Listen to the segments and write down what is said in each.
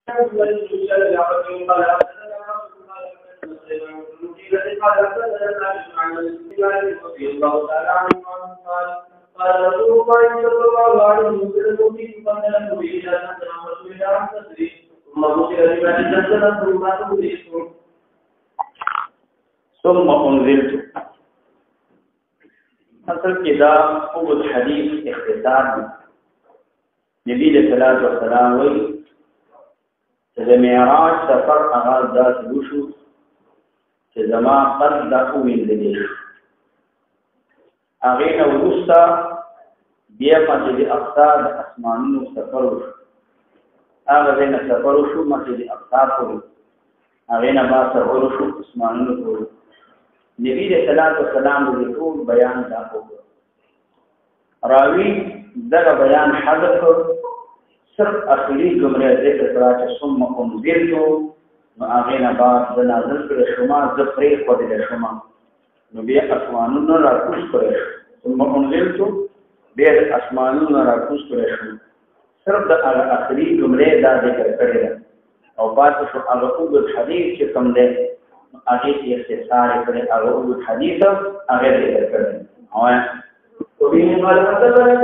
قال رسول الله صلى الله عليه وسلم في قدمه إلى أن رسول الله صدري ثم بشر بما نزل ثم أنزلت اصل کې دا قوت حدیث اختصار دی. نبی صلی الله علیه وسلم وایي چې د معراج سفر آغاز داسې وشو چې زما قد دا وویندلې شو. هغې نه وروسته بیا مسجد اقصی د اسمانونو سفر وشو. هغه ځای نه سفر وشو مسجد اقصی پورې. هغې نه بعد سفر وشو اسمانونو پورې. نبی صلی الله علیه وسلم د ټول بیان دا وکړ. راوی دغه بیان حذف کړ، صرف اخري جمله ذکر کړه چې ثم انزلت، نو هغې نه بعد زه نازل کړی شوم، زه پرېښودلی شوم، نو بیا اسمانونه راکوز کړی شو. ثم انزلت بیا د اسمانونه راکوز کړی شو. صرف د هغه اخري جملې دا ذکر کړی ده او پاتې شو هغه اوږد حدیث چې کوم دی هغه کې اختصار کړي. هغه اوږد حدیث هغه ذکر کړي. وفي قال حدثنا ابن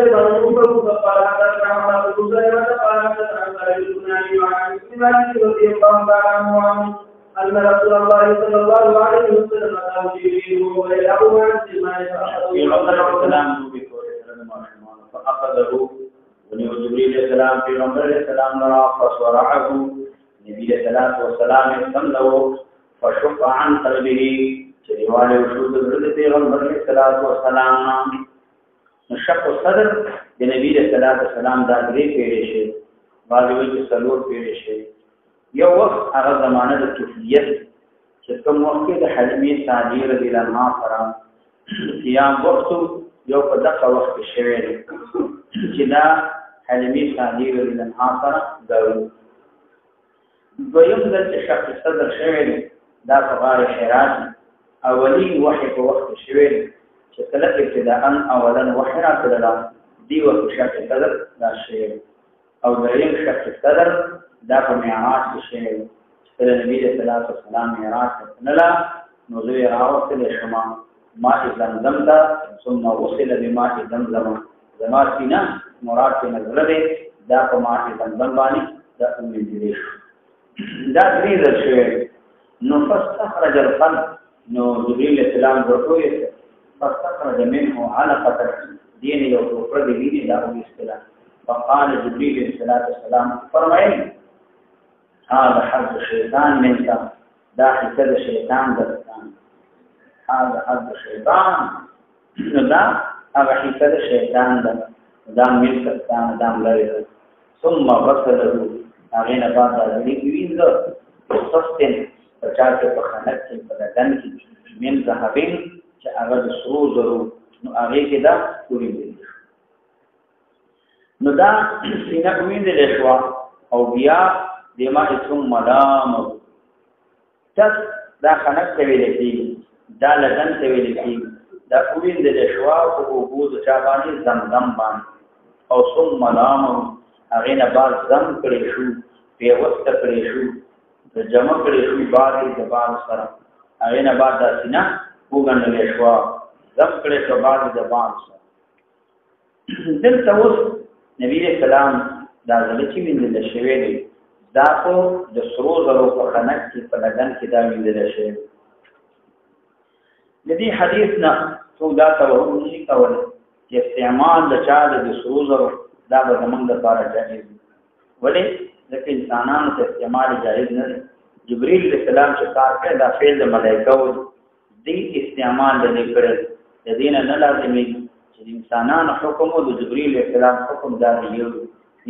فقال حدثنا عمرو بن زيد قال حدثنا سعيد بن ابي وعن مالك رضي الله عنه ان رسول الله صلى الله عليه وسلم قال جبريل ويله عن سماء فاخذه ونبي السلام في عمر السلام فصرعه نبي الصلاه والسلام صلى فشق عن قلبه چریواله وشود د پیغمبر علیه الصلاۃ والسلام نشق صدر د نبی صلی الله علیه وسلم دا درې پیړې شي، باندې وایي څلور پیړې شي. یو وخت هغه زمانه د طفولیت چې کوم وخت کې د حلیمه سعدیه رضی الله عنها سره قیام وخت یو په دغه وخت کې شوی دی چې دا حلیمه سعدیه رضی الله عنها سره درو دویم د شق صدر شوی دی. دا په غار حرا اولی وحی په وخت شوی چې کله ابتداءً اولا وحی راغله دی وخت شق صدر دا شوی او دریم شق صدر دا په معراج کې شوی چې نبی صلی الله علیه وسلم معراج ته نو زوی راوستل شما ماء زمزم دا ثم وصل بماء زمزم زما سینا مراد په نظر ده دا په ماء زمزم باندې دا امید دي دا درې شوی. نو فاستخرج القلب، نو جبريل السلام ورته فاستخرج منه علقة دين یو ټوکر دی ویني دا وستلا. فقال جبريل السلام فرمایي هذا حظ الشيطان منك، دا حسد الشيطان درستان. هذا حظ الشيطان، دا هغه حسد الشيطان دا ملکستان دا لري. ثم غسله هغه نه بعد دې وینځه وسستن پچا کې په خانک کې په بدن کې من ذهبین چې هغه د سرو زرو نو هغه کې دا پوری دی. نو دا سینه وینځل شو او بیا دما ثم ملام تک دا خانک ته ویل کی دا لدن ته ویل کی دا وینځل شو او وګو د چا باندې زمزم باندې او ثم ملام هغه نه بعد زم کړی شو په وخت کړی شو د جمع کړي شو بارې د بار سره هغه نه بعد د سینا وګڼل شو زم کړي شو بارې د بار سره. دلته اوس نبی رسول الله دا ځل چې وینځل شوی دی دا خو د سرو زرو په خانک کې په لګن کې دا وینځل شوی. د دې حدیث نه څو دا توهم نشي کولای چې استعمال د چا د سرو زرو دا به زمونږ لپاره جایز دی. ولې ځکه انسانانو ته استعمال جایز نه دی. جبريل علیہ السلام چې کار کوي دا فعل د ملائکه و دي استعمال د لیکل د دین نه لازمي چې انسانانو حکم او د جبريل علیہ السلام حکم دا دی.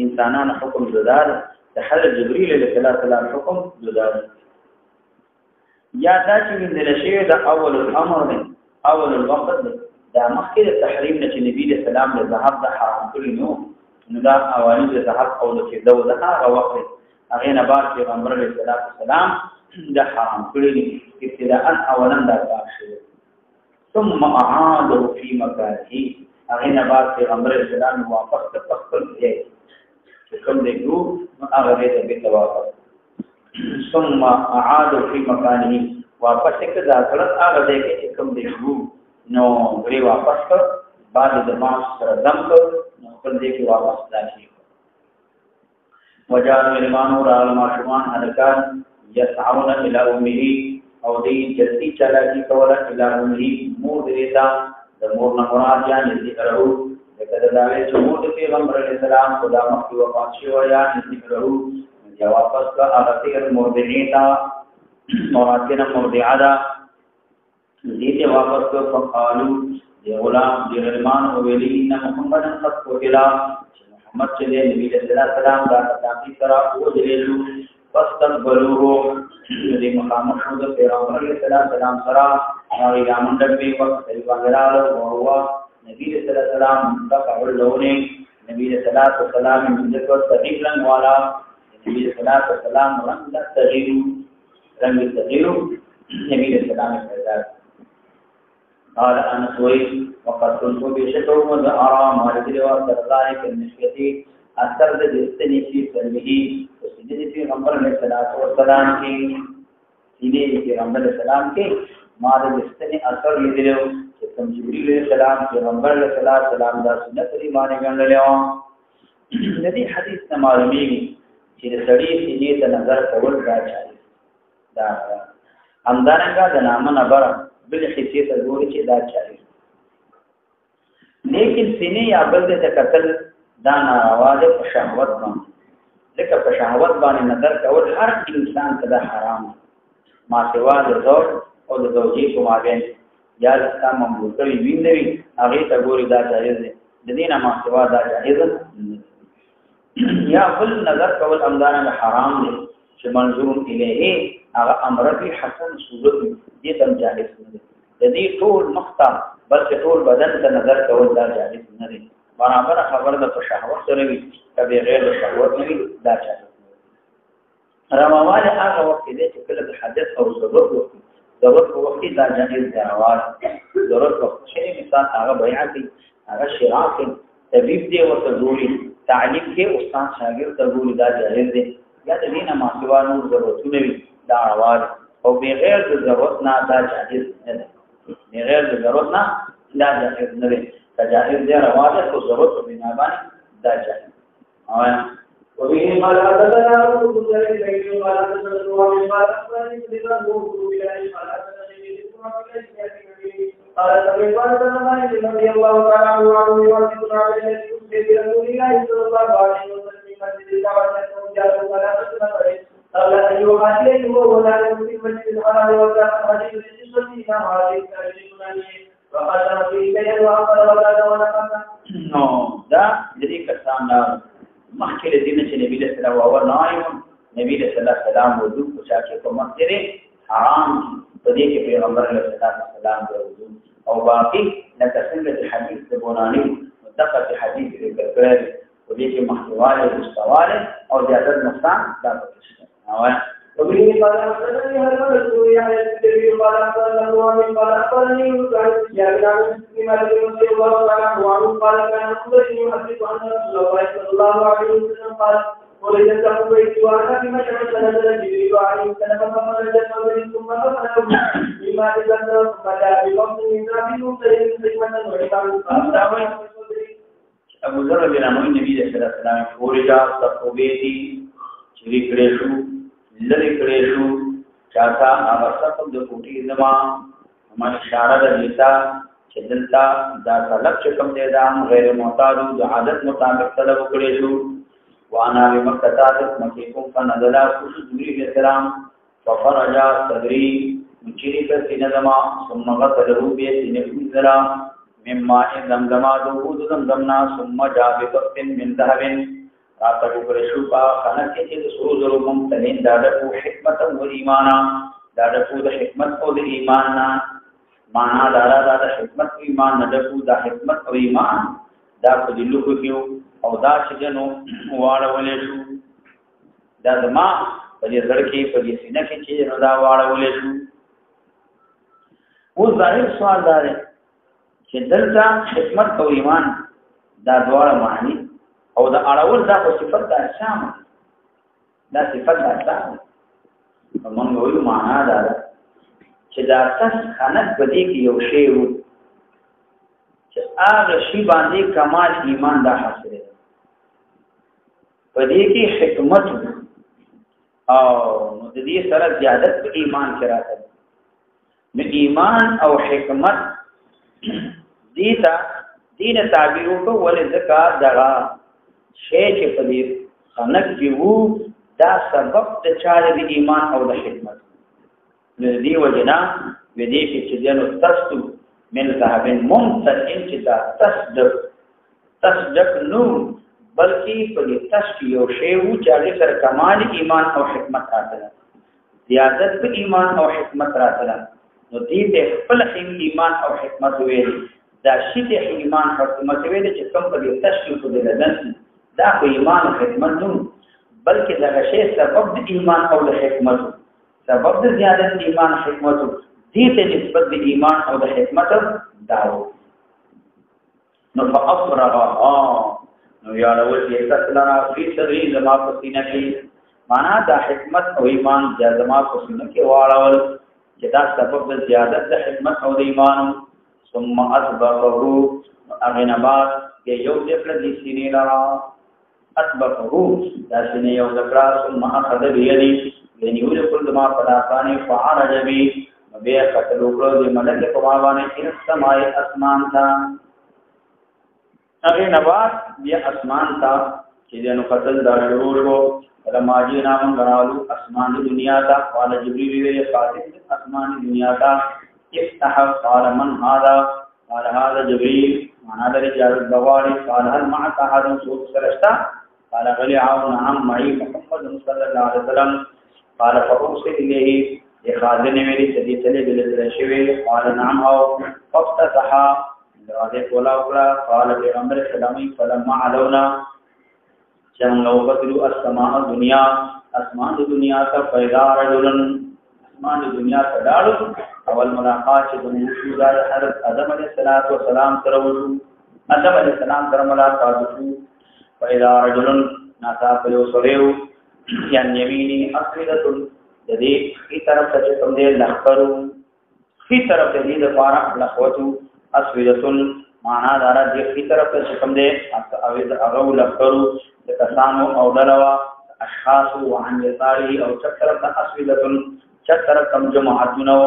انسانانو حکم جدا ده، د حضرت جبريل علیہ السلام حکم جدا ده. یا دا چې د شی د اول الامر دی اول الوقت دی دا مخکې د تحریم نه چې نبی علیہ السلام د ذهب د حرام کړی نو دا اوانی د ذهب او د فضه د هغه وخت هغه نه بعد پیغمبر علیه السلام د حرام کړی ابتداءً اولا دا کار شوی ثم اعاده فی مکانه هغه نه بعد پیغمبر علیه السلام واپس خپل ځای چې کوم دی نو هغه دې به واپس ثم اعاد في مكانه واپس کړه ځکه هغه دې کې کوم دی نو غري واپس کړ بعد د ما سره دم کړ نو خپل دې کې واپس راشي وجعل الایمان اور الماشمان حرکان يسعون الى امه او دې جلدی چلا کی کوله الى امه مور دې تا د مور نه مراد یا ذکرو دغه داوی چې مور د پیغمبر علیه السلام خدا مخکې وفات شو یا ذکرو یا واپس کا هغه تیر مرضعیتا مراتنا مرضعا دې واپس کو فقالو دی غلام دی غلمان او ویلی ان محمد قد قتل محمد چې نبی صلی الله علیه وسلم دا تاکي سره او دلیلو واستقبلوه دې مقام شو د پیغمبر علیه السلام سره هغه یامن دبي وخت دی باندې او هو نبی صلی الله علیه وسلم تقبل لونه نبی صلی الله علیه وسلم ذکر تغییر لن والا نبی صلی الله علیه وسلم رنگ تغییر نبی صلی الله علیه وسلم قال انس وقد كنت بشكر وارى ما يدري وذلك النشيتي اثر دستني في قلبه وسجدي في پیغمبر علیہ الصلوۃ والسلام کی سینے کے پیغمبر علیہ السلام کے ما دستني اثر یدرو چې کوم جبرئیل علیہ السلام پیغمبر علیہ السلام دا سنت لري باندې غنلو د دې حدیث معلومیږي چې سړی سینے ته نظر کول دا چاري دا همدارنګه د نامه نبر بل حیثیت ضروري چې دا چاري لیکن سینې یا بل د قتل دا ناروا ده په شهوت باندې لکه په شهوت باندې نظر کول هر انسان ته دا حرام ما سوا د زوج او د زوجي په مابین یا د مملوک وي وینوي هغه ته ګوري دا جایز ده د دینه ما سوا دا جایز یا بل نظر کول امدانه حرام دي چې منظور الیه هغه امر به حسن صورت دې تم جائز نه دي د دې ټول مخته بلکې ټول بدن ته نظر کول دا جائز نه دي برابر خبر د شهوت سره وي کبه غیر شهوت نه وي دا جائز رمواله هغه وخت دې چې کله د حدث او ضرورت وخت دا جائز دی رواج ضرورت وخت شي مثال هغه بیان دي هغه شراک طبيب دی او ضروري تعلیم کې استاد شاګرد ضروري دا جائز دی یا د دینه ما سوا نور ضرورتونه وي دا رواج او بغیر د ضرورت نه دا جائز نه ده بغیر د ضرورت نه دا جائز نه ده تجاهل دی رواج او ضرورت په بنا باندې دا جائز او وبه قال حدثنا ابو بكر بن قال حدثنا رواه قال اخبرني بن ابو بلال قال حدثني قال سمعت رضي الله تعالى عنه يحدثنا عن النبي رسول الله صلى الله عليه وسلم قال أيها الذين ولا يمكن مسجد الحرام ولا حديث الجسد هذه الكلمة وقد في بين وقال ولا ونقص نو دا دې کسان دا مخکې د دین چې نبی له سلام او نایم نبی له سلام وضو کو چې په مسجد حرام په دې کې پیغمبر علیه السلام وضو او باقي لکه څنګه حدیث د بونانی دغه حدیث ذکر کړی ودې کې محتواله مستواله او زیادت نقصان دا پکې او وبه قال حدثني هرمل السوري عن النبي قال صلى الله عليه وسلم قال أخبرني يا بلال بن رضي الله عنه قال كان رسول يحدث عن رسول الله صلى الله عليه وسلم قال ولد تقويت وانا في مشهد نزل جبريل عليه السلام فخرج ثم غفله بما تذكر فجاء بوقت من ذهب مختلف حكمة وعبارة ابو ذر بن عمرو نبی صلی الله علیه وسلم فورجا تقویتی چری کړي شو لری کړي شو چاته هغه څه د کوټی زما همای اشاره د دیتا چې دلته دا طلب چې کوم دی دا غیر معتاد د عادت مطابق طلب کړي شو وانا بمکتات مکیکم فنزل خش جبريل السلام ففرج صدري مچری پر سینما ثم غسله بيده السلام مما زمزم دود زمزمنا ثم جاء بقط من ذهب راتبو کرشوپا خانه کې چې سرو زرو ممتنین دادکو حکمت و ایمانا دادکو د حکمت او د ایمان نا معنا دارا د حکمت او ایمان ندکو د حکمت او ایمان دا په دلو کې او دا چې جنو واړولې شو دا زما په دې زړه کې په دې سینه کې چې نو دا واړولې شو و ظاهر سوال دار چې دلته حکمت او ایمان دا دواړه معنی او دا اړول دا په صفت د شام دا صفت د شام موږ وایو معنا دا ده چې دا تاسو خنک بدی کې یو شی وو چې هغه شی باندې کمال ایمان دا حاصل دی بدی کې حکمت او نو د دې سره زیادت په ایمان کې راځي نو ایمان او حکمت دیتا دین تعبیر کو ول زکات دغه شی چې په دې خنک کې وو دا سبب د چاره د ایمان او د حکمت دې وجنا ودې چې جنو تستو من ذهب ممتن چې دا تصدق نو بلکې په دې تشکی یو شی وو چې هغه سره کمال ایمان او حکمت راځي زیادت په ایمان او حکمت راځي نو دې په خپل ایمان او حکمت ویل دا شی د ایمان او حکمت ویل چې کوم په دې تشکی په دې لدن دا په ایمان او حکمت نو بلکې دا شی سبب د ایمان او د حکمت سبب د زیادت ایمان حکمت دې ته نسبت د ایمان او د حکمت داو نو فافرغها نو یاړول چې تاسو لرا فی صدری زما په سینه کې معنا دا حکمت او ایمان د زما په سینه کې واړول چې دا سبب د زیادت د حکمت او د ایمان ثم اصبغه اغنبات یو دفل دي سینې لرا اصبغه دا سینې یو ذکر ثم اخذ بيدي یعنی ول کل ما پداسانی فعرج بي بیا قتل وکړو د ملک په باندې چې سمای اسمان تا هغه نبات بیا اسمان تا چې نو قتل دا شروع شو لما جینا من غراولو اسمان د دنیا تا قال جبريل وی قاتل اسمان د دنیا تا افتح قال من هذا قال هذا جبريل معنا د رجال بواري قال هل معك احد سوق سرشتا قال غلي عون عم معي محمد صلى الله عليه وسلم قال فأرسل إليه خازن ویلي چې دې تلې بل شوی قال نعم او ففتح دروازه کولا وکړه قال پیغمبر سلامي فلما علونا څنګه وکړو السماء دنیا اسمان د دنیا ته پیدا رجلن اسمان د دنیا ته لاړو اول ملاقات چې د موسی د حضرت آدم علیه السلام سره وشو آدم علیه السلام سره ملاقات وشو پیدا رجلن ناصا په وسریو یان یمینی اسودۃ د دې کی طرف ته کوم دې لخرو کی طرف دې د پارا لخوتو اسودتن معنا دارا دې کی طرف ته کوم دې هغه لخرو د کسانو او دلوا اشخاص وعن يساره او چپ طرف ته اسودتن چپ طرف کم جماعتونو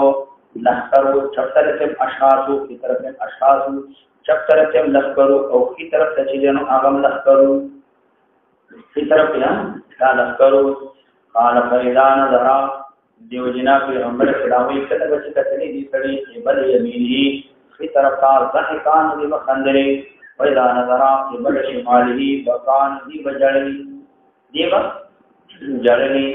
لخرو چپ طرف اشخاص کی طرف اشخاص چپ طرف لخرو او کی طرف ته چې نو هغه لخرو کی طرف یا دا لخرو قال فإذا نظر دیو جنا پیغمبر خداوی کله چې کتلې دي سړي بل یمینه فی طرف کار ضحکان دی مخندري فإذا نظر بل شماله بقان دی بجړلی دیوا جړلی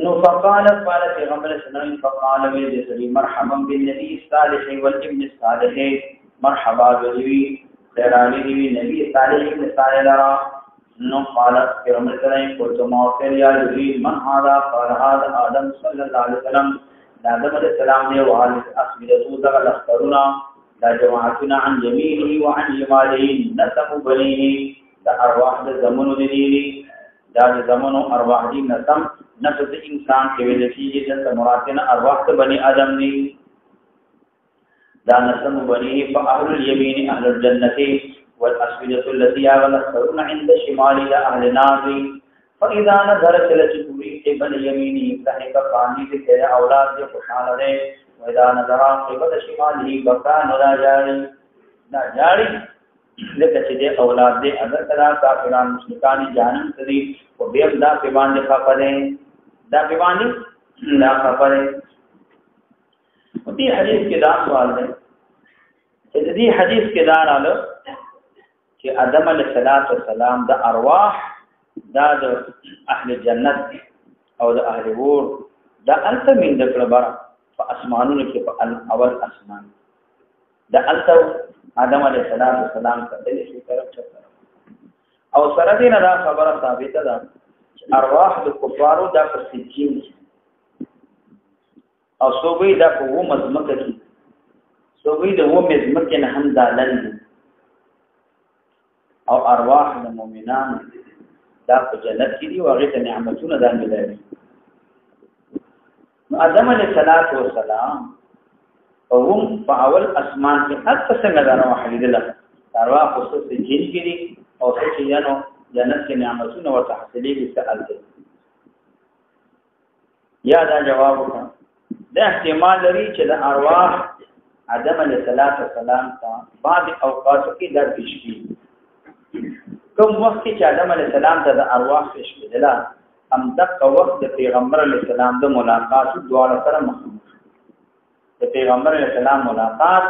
نو فقال پیغمبر سنن فقال وی دې مرحبا بالنبي الصالح والابن الصالح مرحبا بی خیرانی دی نبی صالح ابن صالح لرا نو قال پیغمبر سلام قلت موفر یا جبریل من هذا قال هذا آدم صلی اللہ علیہ وسلم آدم علیہ السلام نے وحالت اسمدتو دغل اخترنا دا جماعتنا عن یمینه وعن شماله نسم بنیه دا ارواح دا زمن دینی دا زمن ارواح دی نسم نفس انسان کے ویلکی جنت مراتنا ارواح دا بنی آدم دی دا نسم بنیه فاہل الیمین اہل الجنتی والاسودة التي يغلقون عند شمال اهل النار فاذا نظرت لجبريل قبل يمينه ضحك قاني في اولاد جو خوشحال رہے واذا نظر قبل شماله بكى لا جاري لکه چې د اولاد دې اگر کلا کافران مشرکان جانم سدي او بیا دا پیوان دي خبره دا پیوان دي لا خبره دې حدیث کې دا سوال دی چې دې حدیث کې دا رااله چې آدم علیه السلام د ارواح دا د اهل جنت او د اهل ور دا الته من د کلبر په اسمانونو کې په اول اسمان دا الته آدم علیه السلام کله شي طرف چته او سره دې نه دا خبره ثابته ده چې ارواح د کفارو د پسچین او سوګي دا په و مزمکه کې سوګي د و مزمکه نه هم دالل او ارواح د مؤمنان دا په جنت کې دي او هغه ته نعمتونه ده ملایي آدم علیہ الصلوۃ والسلام هم په اول اسمان کې هڅه څنګه دا روح لیدل ارواح خصوص جن کې دي او چې یانو جنت کې نعمتونه ورته حاصلېږي سأل دي یا دا جواب وکړه دا احتمال لري چې د ارواح آدم علیہ السلام ته بعض اوقاتو کې در پیش کیږي کوم وخت چې آدم علیہ السلام ته د ارواح پیش کېدل هم دغه وخت د پیغمبر علیہ السلام د ملاقات دواړه سره مخامخ د پیغمبر علیہ السلام ملاقات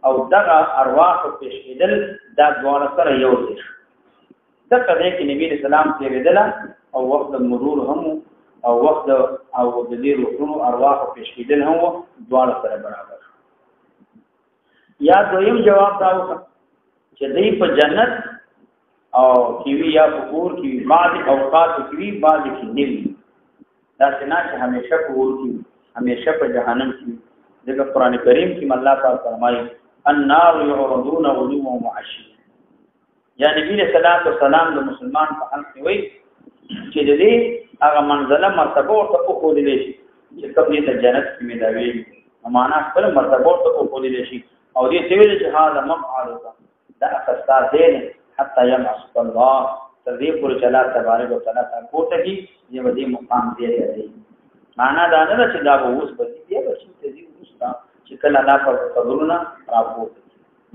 او دغه ارواح پیش کېدل دا دواړه سره یو دي دغه دې کې نبی علیہ السلام تیرېدل او وخت د مرور هم او وخت او د دې روحونو ارواح پیش کېدل هم دواړه سره برابر یا دویم جواب دا وکړه چې دې په جنت او کیوی یا فقور کی بعض اوقات کیوی بعض کی نیوی دا څنګه چې همیشه فقور کی همیشه په جهنم کی دغه قران کریم کې الله تعالی فرمایي النار يعرضون غدوا وعشيا یا نبی صلی الله علیه وسلم د مسلمان په حق کې وایي چې دې هغه منزله مرتبه او په خو دې شي چې کومه د جنت کې مداوي معنا خپل مرتبه او په خو دې شي او دې سویل چې هاذا مقعد دا اخستار دې حتى يبعث الله تذيب پر چلا تبارک وتعالى تاسو ته کی یو دې مقام دی دی معنا دا نه چې دا اوس بدی دی چې دې اوس دا چې کله الله پر قبولنا راپور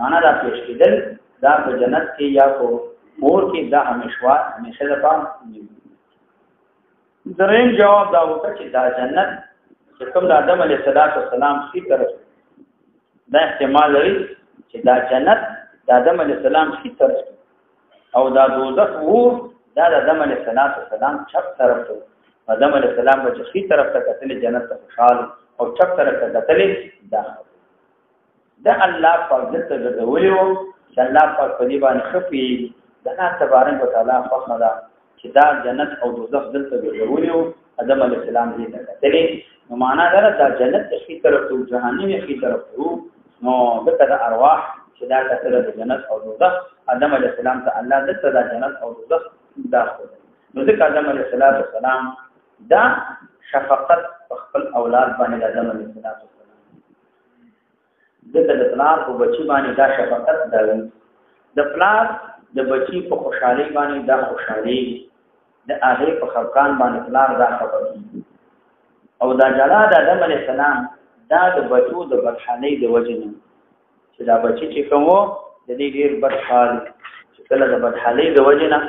معنا دا پیش کېدل دا په جنت کې یا کو اور کې دا همیشه د پام دریم جواب دا وکړه چې دا جنت چې کوم د آدم علیه السلام کی طرف دا احتمال لري چې دا جنت د آدم علیه السلام کی طرف او دا دوزخ ور دا د آدم علیه السلام چپ طرف ته آدم علیه السلام په چخي طرف ته کتل جنت ته خوشحال او چپ طرف ته کتل دا الله پاک دې ته ویلو چې الله پاک په دې باندې خفي دا تبارک وتعالى فخمدا چې دا جنت او دوزخ دلته ویلو آدم علیه السلام دې ته کتل نو معنا دا جنت چخي طرف ته جهنم چخي طرف ته نو دغه ارواح چې دا کتل د جنت او دوزخ آدم علیہ السلام ته الله دته د جنت او دوزخ داخله نو ځکه آدم علیہ السلام دا شفقت خپل اولاد باندې آدم علیہ السلام دته د پلار په بچی باندې دا شفقت دی د پلار د بچی په خوشحالي باندې دا خوشحالي د هغه په خفقان باندې پلار دا خفقان او دا جلا د آدم علیہ السلام دا د بچو د بدحالي د وجنه چې دا بچی چې کومو د دې ډیر بد حال چې کله د بد حالي د وجنه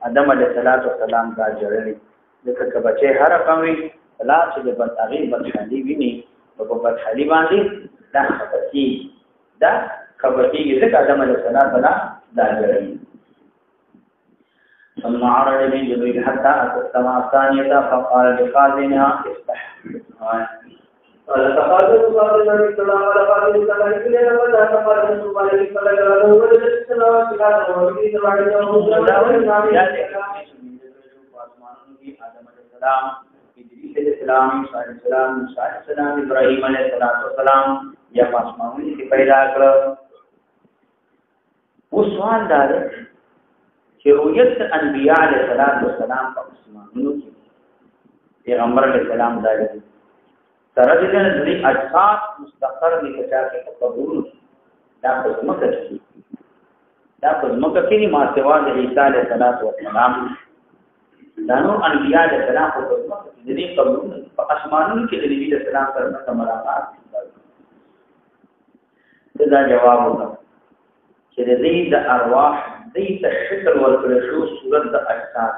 آدم علیه السلام دا جوړلی دغه بچي هر قومي لا چې د بد حالي ویني په بد حالي باندې دا خبرتي دا خبرتي چې آدم علیه السلام دا جوړلی ثم عرض من جبريل حتى أتى السماء الثانية فقال لخازنها افتح قال تقاضى صلى الله عليه وسلم على قاضي السماء كلها ولا تقاضى صلى الله عليه وسلم ولا السماء كلها وفي سماء آدم السلام إدريس السلام موسى السلام موسى السلام إبراهيم عليه السلام یا پاسمانونو کې پیدا کړ او سوال دار چې رؤیت انبیاء علیه السلام په پاسمانونو کې پیغمبر علیه السلام دار سره دې نه دې اجساد مستقر دي چې تاسو قبول دا په مکه کې ما سوا د عیسی علیه السلام دا نو انبیاء علیه السلام په مکه کې دې قبول په اسمانونو کې د نبی اسلام سره ملاقات دا جواب وکړه چې دې د ارواح دې تشکل ورکړل شو صورت د اجساد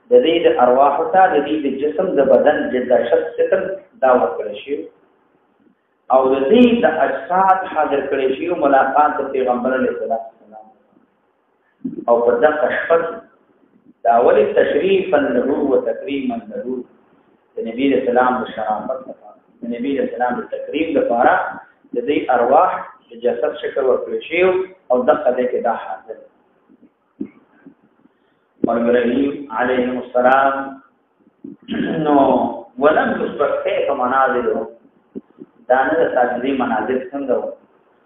د دې د ارواح ته د دې د جسم د بدن د شکل دا ورکړل شي او د دې د اجساد حاضر کړي شي ملاقات د پیغمبر علیه السلام او په دغه شپه دا ول تشریفا له او تکریما له د نبی اسلام د شرافت لپاره د نبی اسلام د تکریم لپاره د دې ارواح د جسد شکل ورکړي شي او دغه دې کې دا حاضر ابراهيم عليه السلام نو ولم يسبق كيف منازله دانه تاجري منازل څنګه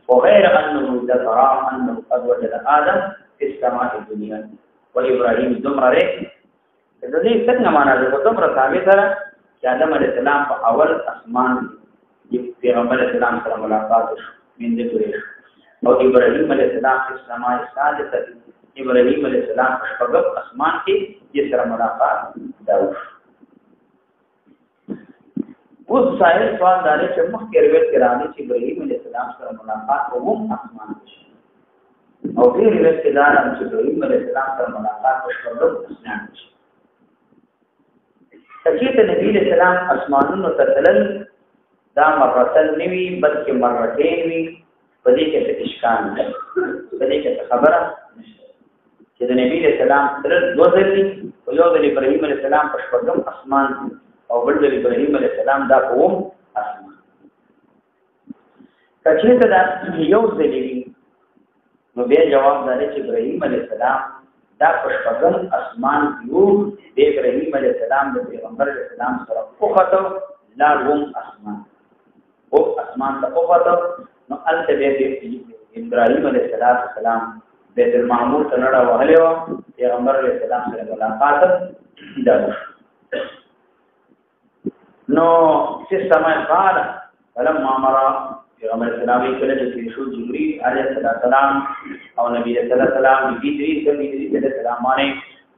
وغير انه ذكر انه قد وجد ادم في السماء الدنيا وابراهيم دمره د دې څنګه منازل دمره ثابت ده چې آدم علیه السلام په اول اسمان کې پیغمبر علیه السلام سره ملاقات وشو من دې پرې او ابراهیم علیه السلام په سماع ثالثه ابراهیم علیه السلام په شپږم اسمان کې یې سره ملاقات دا وشو. اوس سائل سوال دا دی چې مخکې روایت کې راغلی چې ابراهیم علیه السلام سره ملاقات په اووم اسمان کې او دې روایت کې دا راغلی چې ابراهیم علیه السلام سره ملاقات په شپږم اسمان کې چې نبی علیہ السلام اسمانونو ته تلل دا مرتين نوي بلکې مرتين وي په دې کې څه اشکال نه په دې کې خبره نشته چې د نبی علیہ السلام تلل دوه ځلې او یو د ابراهیم علیہ السلام په شپږم اسمان او بل د ابراهیم علیہ السلام دا په اوم اسمان کچې ته دا یو ځلې نو بیا جواب دی چې ابراهیم علیہ السلام دا پشپغم اسمان یو د ابراهیم علیه السلام د پیغمبر علیه السلام سره وخته لا روم اسمان او اسمان ته وخته نو الته د ابراهیم علیه السلام بیت المعمور ته نړه وهله و پیغمبر علیه السلام سره ملاقات دا نو چې سمای قال فلما مر پیغمبر اسلام یې کله چې شو جبرئیل علیه السلام او نبی صلی الله علیه وسلم ادریس علیه السلام باندې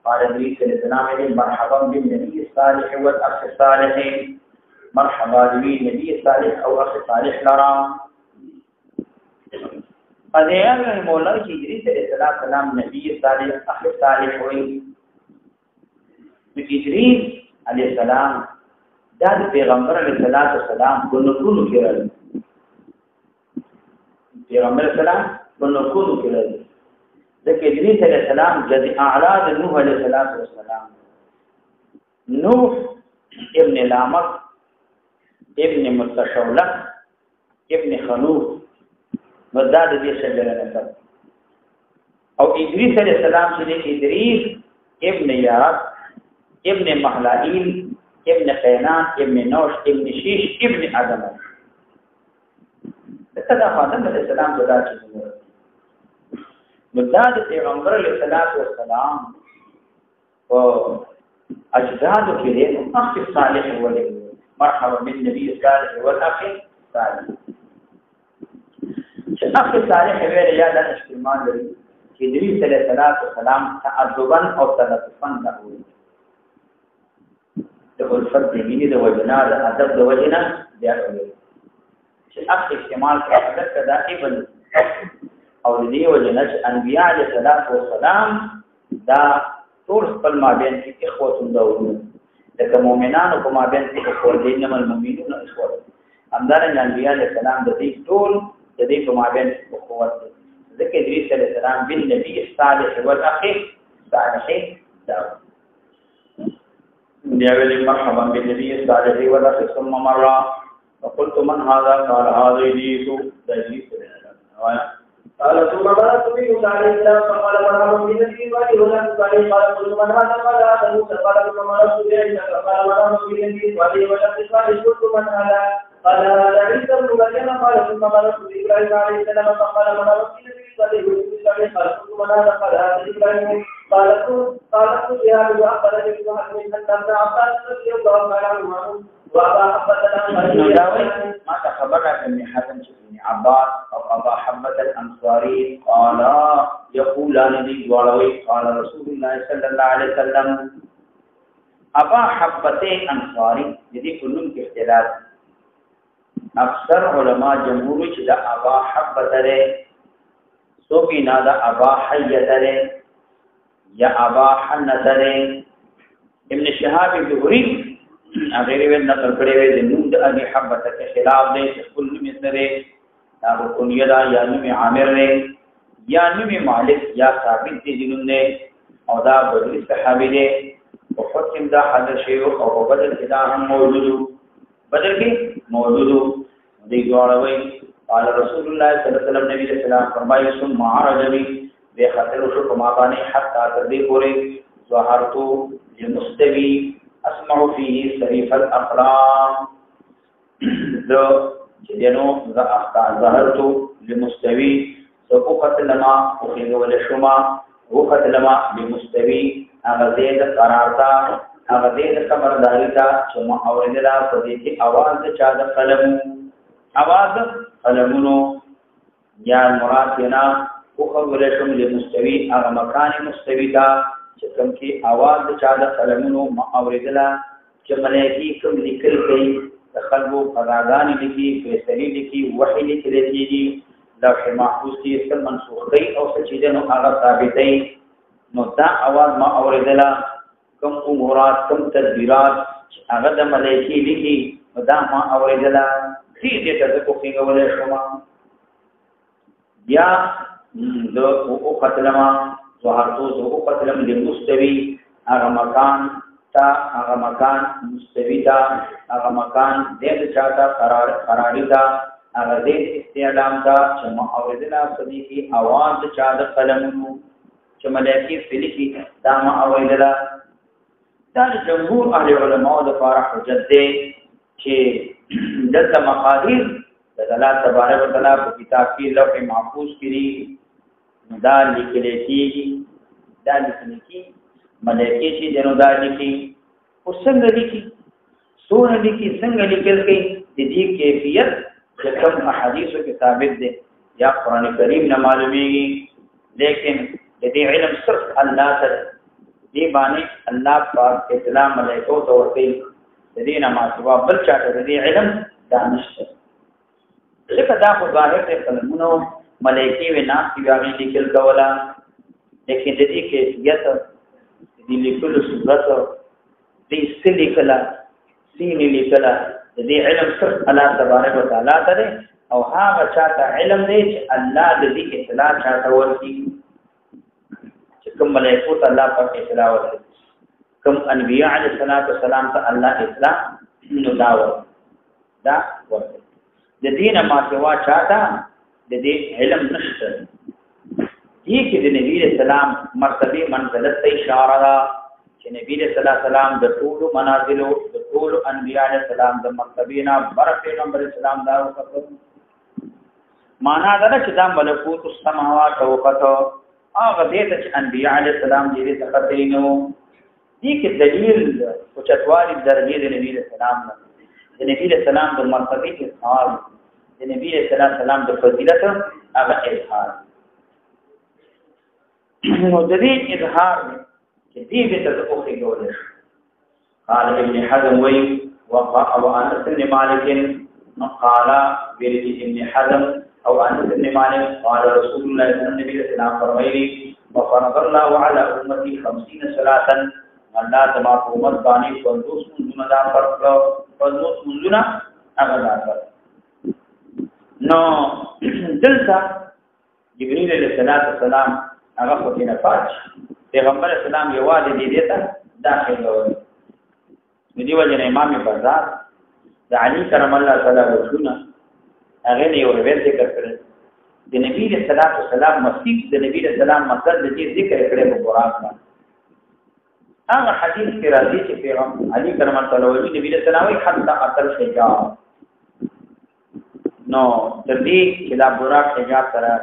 قال ادریس علیه السلام مرحبا بالنبي الصالح والاخ الصالح مرحبا بالنبي الصالح او اخ صالح لرا اذن مولا چې ادریس علیه السلام نبی صالح اخ صالح وي ادریس علیه السلام دا پیغمبر علیه السلام کو نقول کړل پیغمبر السلام بنقولو کې راځي ځکه ادریس علیه السلام جد اعلی د نوح علیه السلام نوح ابن لامق ابن متشولق ابن خنوف مدد دې شجره نسب او ادریس علیه السلام چې ادریس ابن یارق ابن محلائیل ابن قینان ابن نوش ابن شیش ابن آدم دا آدم علیہ السلام جدا چیز مدد پیغمبر علیہ السلام و اجداد کے لیے اخ صالح ولي مرحبا بالنبي الصالح والاخ صالح اخ صالح ویل یا د استعمال لري چې ادریس علیہ السلام تعذبا او تلطفا له د الفت دی د وجنا د ادب د وجنا بیا چې اخ استعمال کړه دا ایبل او دې وجنه چې انبیاء علیه السلام دا ټول خپل مابین کې اخوت اندورونه د مؤمنانو په مابین کې اخوت دي نه المؤمنون اخوت همدارنګه انبیاء علیه السلام د دې ټول د دې په مابین کې اخوت دي ذکر ادریس علیه السلام بالنبي الصالح والاخ صالح دا دیولی مرحبا بالنبي الصالح والاخ ثم مر وقلت من هذا قال هذا ادریس قال ثم مرت به عليه السلام فقال مرحبا بالنبي والاخ صالح قال كل من هذا قال هذا موسى قال ثم مرت به فقال مرحبا بالنبي والاخ صالح كل من هذا قال هذا عيسى بن مريم قال ثم مرت بإبراهيم عليه السلام فقال مرحبا بالنبي صالح قال كل من هذا قال هذا إبراهيم قالت يا ابو اخبر بن محمد ان كان عباس رضي الله عنه وابا حبه ما تخبر ابن حاتم بن عباس او ابا حبه الانصاري قال يقول النبي قال رسول الله صلى الله عليه وسلم ابا حبه انصاري دې کلم کې اختلاف اکثر علما جمهور چې دا ابا حبه لري سو کې نه دا ابا حیه لري یا ابا حنتره ابن شهاب الزهري غیر ود نقل کړي وي د نون د ابي حبته کې خلاف دی کل مثله دا کنیه دا یا نوم عامر نه یا نوم مالک یا ثابت دي جنون نه او دا بدر صحابي دي او حکم دا حاضر شي او بدر کې دا هم بدر کې موجود دی غواړوي قال رسول الله صلی الله علیه وسلم نبی صلی الله علیه وسلم فرمایي ثم عرجني به خاطر شو کومه باندې حتا تدې پورې ظهرتو لمستوي اسمع فيه صريف الاقلام ذو جنو ذا اخطا ظهرتو لمستوي سوقت لما وخذ ولا شما وقت لما لمستوي اغزيد قرارتا هغه دې خبرداري تا چې ما اورېدلا په دې کې आवाज چا د قلم आवाज قلمونو یا مراد نه او خبره کوم له مستوي هغه مکان مستوي دا چې کوم کې आवाज چا د قلمونو ما اورېدلا چې ملایکی کوم لیکل کوي د خلقو قضاګان لیکي فیصله لیکي وحی لیکل کېږي لوح محفوظ کې څه منسوخ دی او څه چې نو هغه ثابت دی نو دا आवाज ما اورېدلا کوم امورات کوم تدبیرات هغه د ملایکی لیکي دا ما اورېدلا دې ته څه کوي غوړې شوما یا دو او قتلما ظهرتو او قتلم للمستوي هغه مکان تا هغه مکان مستوي تا هغه مکان دې چاته قراری دا هغه دې استعلام دا چې ما اورېدلا سدي کی आवाज چا د قلمونو چې ملائکی فلکی دا ما اورېدلا دا جمهور اهل علماء د فارح حجت دې چې دغه مقادیر د الله تبارک وتعالى په کتاب کې لوح محفوظ کړي دا لیکل کېږي دا لیکل کېږي ملائکه چې دنو دا لیکي او څنګه لیکي سونه لیکي څنګه لیکل کوي د دې کیفیت چې کوم احادیثو کې ثابت دي یا قران کریم نه معلومیږي لیکن د دې علم صرف الله ته دی باندې الله پاک اطلاع ملائکه ته ورکړي د دې نه ما سبب بل چاته د دې علم دانشته لکه دا خو ظاهر ته کلمونو ملائکه و ناس کی واغې لیکل کولا لیکن د دې کیفیت دې لیکلو صورت دې سلی کلا سینې لیکلا د دې علم صرف الله تبارک وتعالى ته او هغه چاته علم دی چې الله د دې اطلاع چاته ورکړي چې کوم ملائکه ته الله پاک اطلاع ورکړي کوم انبیاء علیه السلام ته الله اطلاع نو دا ورکړي د دین ما سوا چاته د دې علم نشته دې کې د نبی اسلام مرتبه منزلت ته اشاره ده چې نبی صلی الله علیه وسلم د ټول منازل د ټول انبیاء علیه السلام د مرتبینا بر پیغمبر اسلام دا وکړو معنا دا چې دا ملکوت السماوات او وکړو هغه دې چې انبیاء علیه السلام دې څخه تینو دې کې دلیل او چتوالي درجه د نبی اسلام نه د نبی اسلام د مرتبه اظهار د نبی اسلام د فضیلت هغه اظهار نو د دې اظهار چې دې به تاسو کې جوړه قال ابن حزم وی وقع ابو انس بن مالک قال بيرج ابن حزم او انس بن مالک قال رسول الله صلى الله عليه وسلم فرمایلی وفرض الله على امتي 50 صلاه الله تما امت باندې 50 منځونه دا فرض 50 منځونه هغه دا نو دلته جبريل عليه السلام هغه په دې نه پاتې پیغمبر اسلام یوازې دې ته داخل وي دې وجه امام بازار د علي کرم الله تعالی وجهونه هغه نه یو روایت ذکر کړل د نبی صلی الله علیه وسلم مسیح د نبی صلی الله علیه وسلم مطلب دې ذکر کړل په قرآن کې هغه حدیث کې راځي چې پیغمبر علي کرم الله تعالی وجه نبی صلی الله علیه وسلم حتی اصل حجاب نو د دې چې دا براق حجاب سره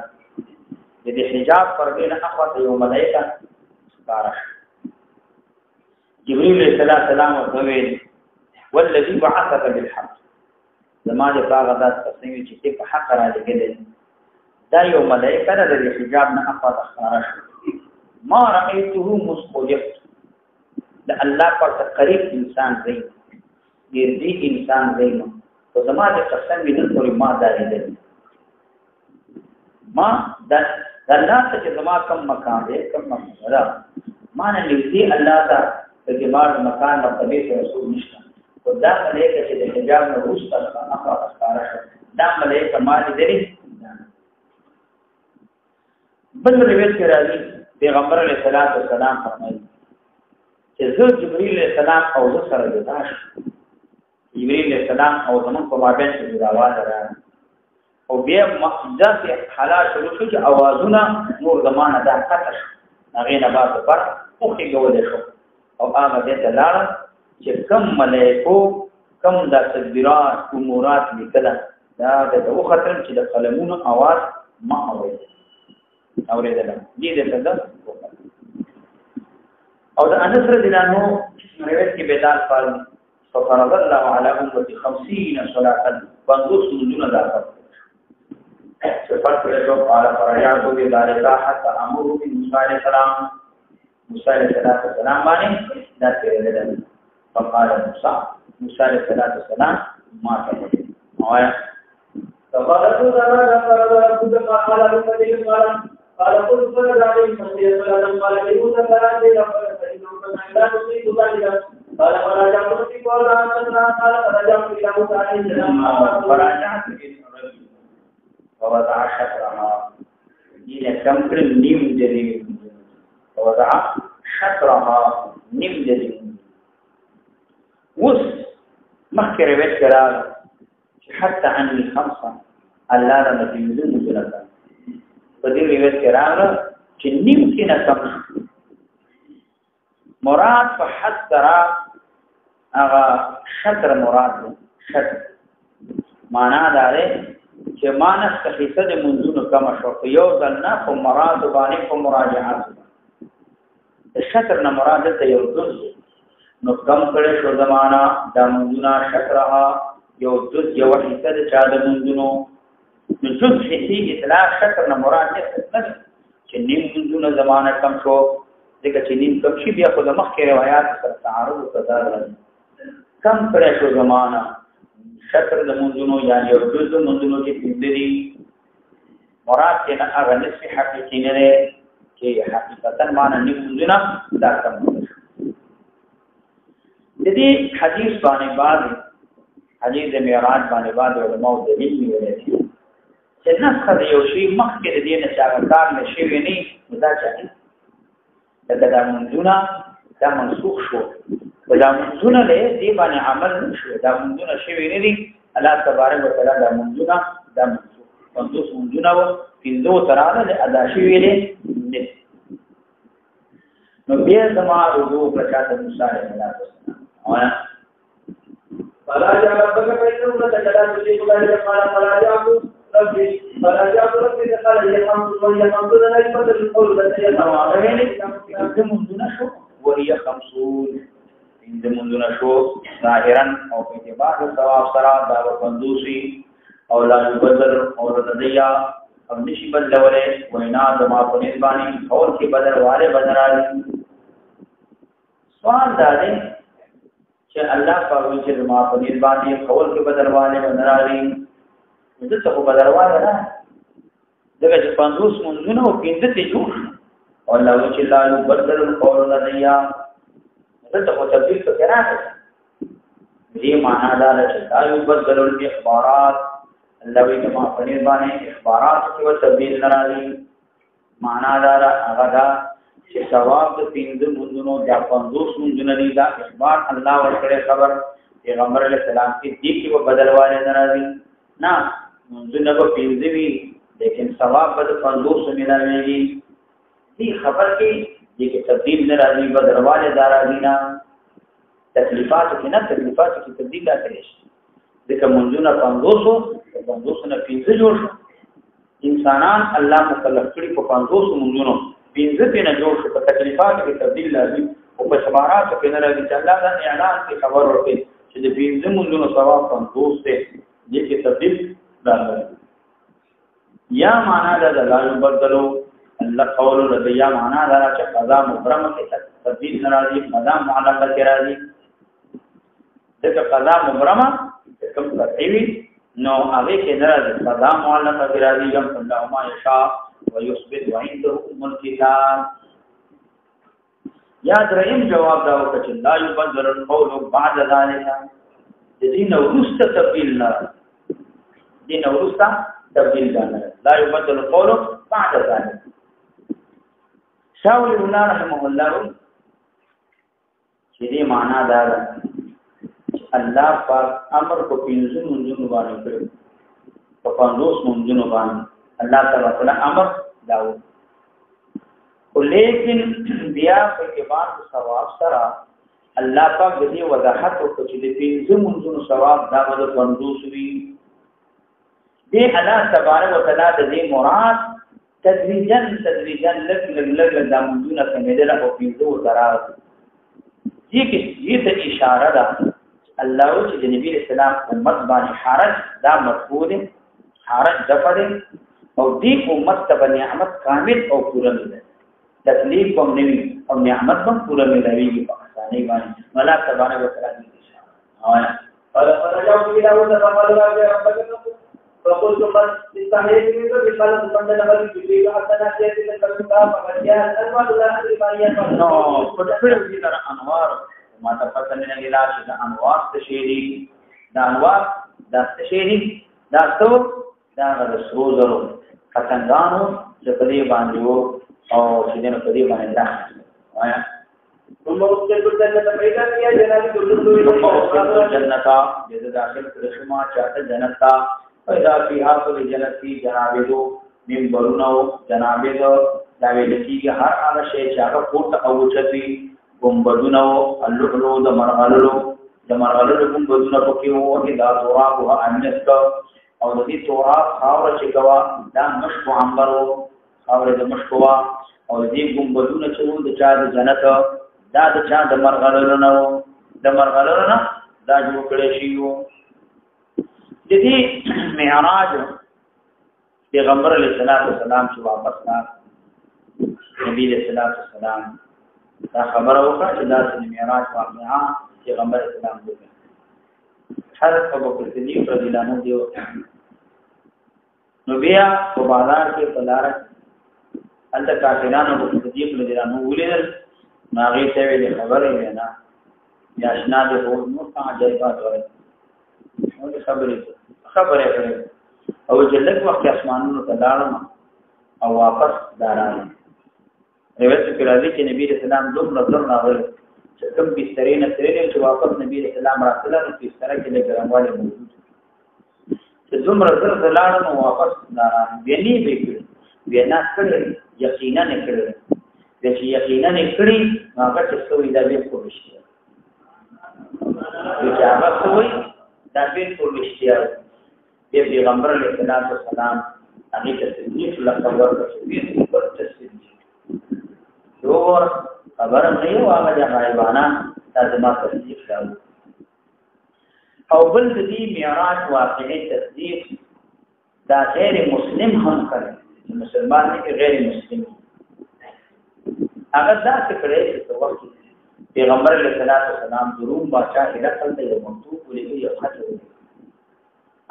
د دې حجاب پر دې نه اخوات یو ملائکه بارش جبريل عليه السلام وتویل والذي بعثك بالحق زمانه باغداد تصمیم چې په حق را لګیدل دا یو ملائکه د حجاب نه اخوات بارش ما رأيته مسقوجت د الله پر قریب انسان دی ګردي انسان دی نو زمانه قسم دې نور ما داري ما دا الله ته زما کم مقام دې کم مقام را ما نه لې الله ته د جمال مکان مرتبه رسول نشته خدا ملائکه چې د حجاب نه وسط اخر اساره دا ملائکه ما دې بل روایت کې راځي پیغمبر علیه الصلاۃ والسلام فرمایي چې زه جبرئیل علیه السلام او زه سره جدا شم جبرئیل علیه السلام او زمون په مابین کې جوړاواله راځي او بیا مخجات حالات شروع شو چې اوازونه نور زمانه دا قطع هغه نه بعد پر اوخه غوډه شو او هغه دې ته لاړ چې کم ملائکو کم د تدبیرات امورات لیکل دا د وختم چې د قلمونو आवाज ما اوریدل دې ته او د انس رضی الله عنه روایت کې بدال فرض ففرض الله على امتي 50 صلاه 50 منځونه دا چې فرض کړو قال فرجعت بذلك حتى امر موسی عليه السلام موسی عليه السلام باندې دا کېدل فقال موسی عليه السلام ما کوي وایا فقالت زمان فرض ربك قال لك قال قل فرض عليهم 50 صلاه قال يوسف فرض لا تصيب ذلك قال فرجعت في قرآن قال فرجعت إلى موسى عليه السلام فرجعت ووضع شطرها إلى كمكر نيم جديد ووضع شطرها نيم جديد وس مخكر بيت كرال حتى عني 5 الله رب يزيد مجلسا فدي بيت كرال چې نيم کې نه کم مراد په حسر هغه شطر مراد شطر معنا دا ده چې مانس حصہ د منځونو کم شو یو ځل نه په مراد باندې په مراجعات د شطر نه مراد ته یو جز نو کم کړي شو زمانہ د منځونو شطرها یو جز یو حصہ د چا د منځونو نو جز حصي اطلاق شطر نه مراد نه چې نیم منځونو زمانہ کم شو دغه چې نیم کم شي بیا خو د مخکې روایت سره تعارض تضاد راځي کم کړي شو زمانہ شطر د منځونو یعنی یو جز د منځونو کې پندري مراد کې نه هغه نصف حقیقي نه دی چې حقیقتا معنی نیم منځونه دا کم د دې حدیث باندې بعد حدیث د معراج باندې بعد علماء دلیل نیولې چې نسخه یو شی مخکې د دې نه چاغکار نشي ویني دا چاهي دا منځونه دا منسوخ شو دا منځونه له دې باندې عمل نشو دا منځونه شی ویني دي الله تبارک وتعالى دا منځونه دا منسوخ 50 منځونه و پینځو تراله له ادا شی ویلې نو بیا زما رجوع پچاته موسی علیه السلام فلا جاء ربك فإنه لتجلى تجيب ذلك قال فلا جاء ربي قال يا خمس وهي 50 لا يبدل القول الذي وهي 50 عند منذنا شو ظاهرا او په اعتبار ثواب سره دا قندوسي او لا يبدل او رضيا او نشي بدلوله وینا دما په نسبانی اور کې بدل والے بدلالي سوال دا دی چې الله پاک چې دما په نسبانی اور کې بدل والے بدلالي دته په بدلواله نه دغه چې 50 منځونه او 15 ته جوړ او الله چې لا يبدل القول لديا دته په تبديل کې راځي دې معنا دا چې لا يبدل الاخبارات الله چې ما په باندې اخبارات کې و تبديل نه راځي معنا دا هغه دا چې ثواب د 15 منځونو د 50 منځونه دي دا اخبار الله ورکړي خبر پیغمبر علیه السلام کې دې کې و بدلواله نه راځي نه منځونه په 15 وی لیکن ثواب به 50 ملایږي دې خبر کې دې تبديل نه راځي بدلواله دار راځي نه تکلیفات کې نه تکلیفات کې تبديل راځي دغه منځونه 50 نه 15 جوړ شو انسانان الله مکلف کړي په 50 منځونو 15 نه جوړ شو په تکلیفات کې تبديل راځي او په شمارات کې نه راځي چې الله دا اعلان کې خبر ورکړي چې د 15 منځونو ثواب 50 ته دې کې تبديل راځي یا معنا دا لا يبدلو الله قول رضیا معنا دا چې قضا مبرم کې تبديل ناراضي قضا معلقه کې راځي دغه قضا مبرم کوم تفصیلی نو هغه کې ناراضي قضا معلقه کې راځي یم الله ما یشاء ويثبت وعنده الكتاب یا دریم جواب دا وکړه چې لا يبدل القول بعد ذلك دین ورسته تبديل ناراضي دین ورسته تبديل نه لا يبدل القول بعد ذلك شاول الله رحمه الله چې دې معنا دا ده الله پاک امر کو پینځو منځونو باندې کړو په 50 منځونو باندې الله تعالی امر داو لیکن بیا په اعتبار د ثواب سره الله پاک دې وضاحت وکړي چې دې پینځو منځونو ثواب دا د 50 وی دې الله تبارک وتعالى دې مراد تدریجا لګ د منځونه کمیدل او پیزو درا دې کې دې اشاره ده الله چې د نبی اسلام امت باندې حرج دا مفعول حرج دفعه او دې امت ته نعمت کامل او پوره ملي تکلیف هم نوي او نعمت هم پوره ملويږي په اسانۍ باندې ولا تبارک وتعالى اشاره فرجعوا إلى موسى فقالوا يا ربنا فقلت قد استحييت منك بقال سبحان الله جبريل حتى نأتي إلى الكتاب فقد جاءت أنوار لا أدري ما هي نو پټپړ دي در انوار ما ته پته نه لګیلا چې د انوار څه شي دي د انوار د څه شي دي دا څو دا رسول درو څنګهانو چې په دې باندې وو او چې دنه په دې باندې دا وایا ثم أدخلت الجنة فإذا فيها جنات جنتا جزا داخل کرشما چاہتا جنتا فإذا فيها كل جنتی جنابدو من برونو جنابدو داویلتی کی هر آغا شئی چاہتا پورتا اوچتی گمبدونو اللحلو دمرغللو گمبدونو پکیو وکی دا تورابوها امنسکو او دی توراب خاور چکوا دا مشکو عمبرو خاور دا مشکوا او دی گمبدونو چو دا چاہ دا جنتا دا د چا د مرغلرو نه دا جوړ کړی شي وو د دې معراج پیغمبر علیه السلام چې واپس را نبی علیه السلام دا خبره وکړه چې دا د معراج واقعا پیغمبر اسلام وکړه حضرت ابوبکر صدیق رضی الله عنه دیو نو بیا په بازار کې پلار انت کافرانو ابوبکر صدیق رضی الله عنه ولیدل ناغي ته ویل خبره نه یا آشنا دې هو نو څنګه جایبات وره نو خبره کړې او جلک وخت اسمانونو ته لاړم او واپس دارانه روایت کې راځي چې نبی رسول الله دوم نظر راغلی چې کوم بسترې نه ترې چې واپس نبی رسول الله راځله نو بستر کې له ګرمواله موجود چې دوم نظر لاړم او واپس دارانه ویلي به وینا کړې یقینا نه کړې د چې یقینا نکړي هغه څه وي دا به کوشش چې هغه څه وي دا به کوشش دی پیغمبر علیه السلام هغه ته تسلیف لقب ورکړي په تسلیف یو خبر نه یو هغه د غایبانا ترجمه تسلیف راو او بل دې معراج واقعي تصدیق دا غیر مسلم هم کوي مسلمان نه غیر مسلم اگر دا څه کړی چې وخت پیغمبر علیه السلام دروم بادشاہ هرقل ته یو مکتوب ولېږي یو خط ولېږي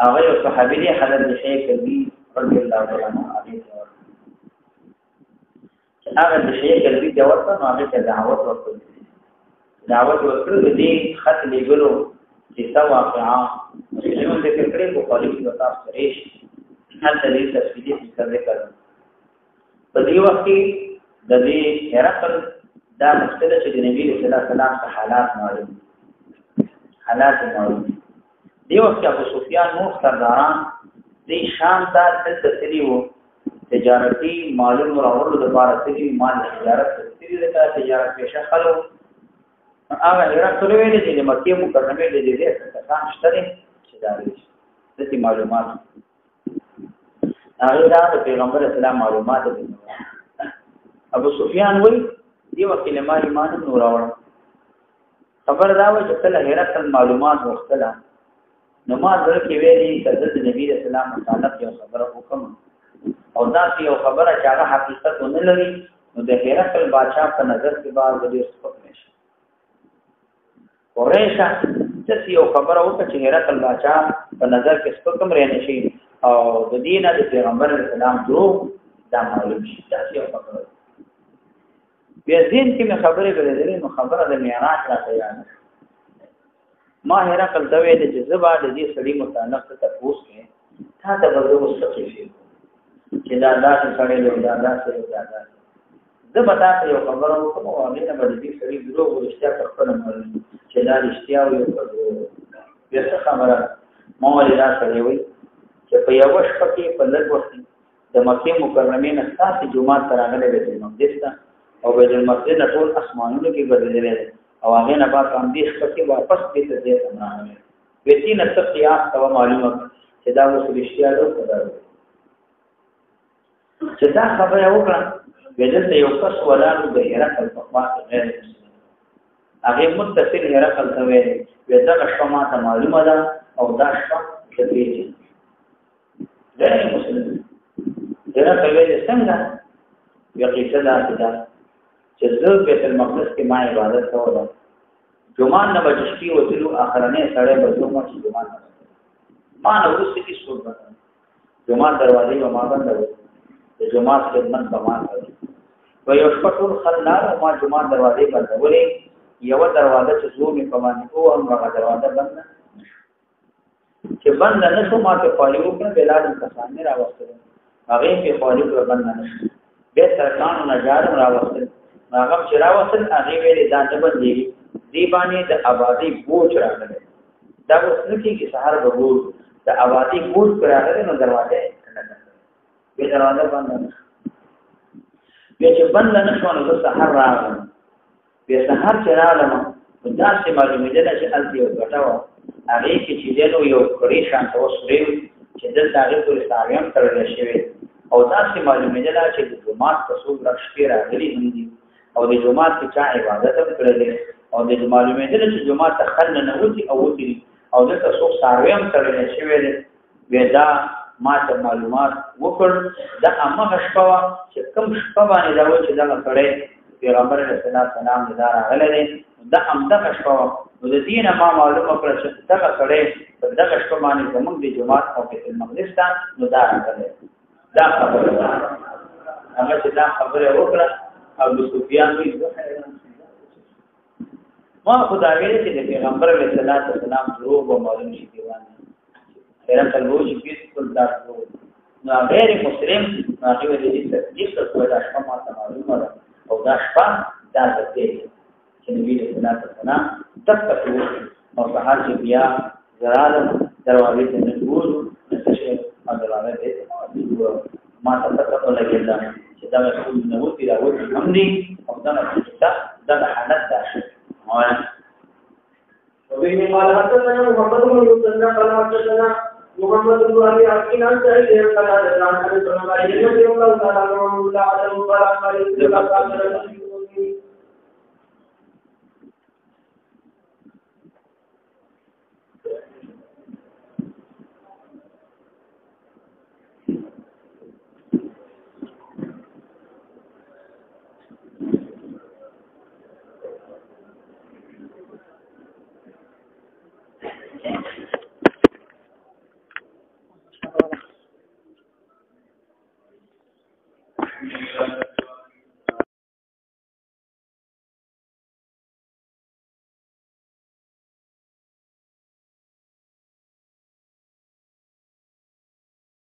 هغه یو صحابي دی حضرت شیخ کبیر رضی الله تعالی عنہ هغه شیخ کبیر دی ورته هغه ته دعوت ورکړي دې خط لګلو چې تا واقعا مسلمانو ذکر کړي په خالق د تاسو سره هلته دې تفصیلي ذکر په دې وخت کې د دې هرقل دا مقصد چې د نبی صلی الله علیه وسلم حالات معلوم دی وخت ابو سفیان نور سرداران د شام ته تللی وو تجارتي مالونو راوړلو لپاره چې مال تجارت پیشه خلو هغه هرقل ویل چې د مکه مکرمه د دې څخه شته چې دا دې معلومات هغه د پیغمبر اسلام معلومات دي ابو سفیان وی دی وکیل ما ایمان نور اور خبر دا و چې کله هرقل معلومات وختله نو ما درکې ویلي حضرت نبی رسول الله متعلق یو خبره وکم او دا یو خبره چې هغه حقیقت نه لري نو د هرقل بادشاہ په نظر کې بعد د سپک نشي قریشه چې یو خبره وکړه چې هرقل بادشاہ په نظر کې سپکم رې نشي او د دینه د پیغمبر اسلام درو دا معلوم شي دا یو خبره بیا ځین کې مې خبرې غلې نو خبره د معراج راته یاد ما هرقل ته ویل چې زبا د دې سړي متعلق ته تاسو کې تا ته به وسه شي چې دا داسې سړی له دا داسې زه به تاسو یو خبره وکم او هغه نه به دې سړي دروغ ورشتیا کړم چې دا رښتیا وي بیا څه خبره ما ولې دا سړی وي چې په یو شپه کې په لږ وخت د مکه مکرمه نه تاسو جمعه تراغله بیت المقدس او بیت المقدس نه ټول اسمانونو کې بدلېږي او هغه نه بعد هم دې شپه واپس دې ته ځي سمراوي وتی نه څه قیاس او معلومه چې دا اوس رښتیا ده چې دا خبره وکړه وجل ته یو کس ولانو د هرقل په خوا غیر مسلمان هغه متصل هرقل ته ویل ودا شپه ما ته معلومه ده او دا شپه د پیږي دا مسلمان هرقل ویل څنګه یقیته ده چې زه بیت المقدس کې ما عبادت کوم جمان نه بچشتي وتلو اخرنه سره بزوم چې جمان ما نه ورسې کی سور ده جمان دروازې و ما بندو د جمعات خدمت بمان کوي و یو شپه ټول خلل ما جمعات دروازې بندولې یو دروازه چې زومې په باندې او هغه دروازه بند چې بند نه شو ما ته خالی وکړه بلاد کسان نه راوستل هغه په خالی پر بند نه شو به سرکان نجارم راوستل هغه چې راوستل هغه ویلې دا ته بندي دی باندې د آبادی بوج راغله دا اوس نکي چې سهار به بوج د آبادی بوج راغله نو دروازه به دروازه بند نه بیا چې بند نه شو نو سهار راغله بیا سهار چې راغلم دا چې معلومېدل چې الته یو غټاوه هغه کې چې دنو یو کړي شانت وسري چې دلته هغه پورې ساریان ترل شوی او دا چې معلومېدل چې د جمعات په څو رښتې راغلي هم دي او د جمعات چې چا عبادت هم کړل او د معلومېدل چې جمعات خل نه وتی او وتی او دلته څو ساریان ترل شوی دی دا ما ته معلومات وکړ دا هغه شپه چې کوم شپه باندې دا و چې دا کړي پیغمبر رسول الله سلام دې راغله دا همدغه شپه نو د دینه ما معلومه کړ چې دغه کړي دغه شپه باندې زموږ د جمعات او بیت المقدس ته نو دا راغله دا خبره هغه چې دا خبره وکړه ابو سفیان وی ما خدای ویل چې د پیغمبر رسول الله سلام دروغ او معلوم شي دیوانه هرڅ لوج بیسل دا نو غیر مسلم هغه دې تصدیق کړو دا شپه ما ته معلومه ده او دا شپه دا د دې چې نبی رسول الله سلام تکتو او سهار چې بیا زرال دروازې ته نګورو نشه دروازه دې ما ته پته لګیدا چې دا ټول نو تیر او هم دي او دا حالت ده وبه قال حدثنا محمد بن يوسف قال حدثنا محمد بن ابي عقيل عن سعيد قال حدثنا عن ابي بكر رضي الله تعالى عنه قال قال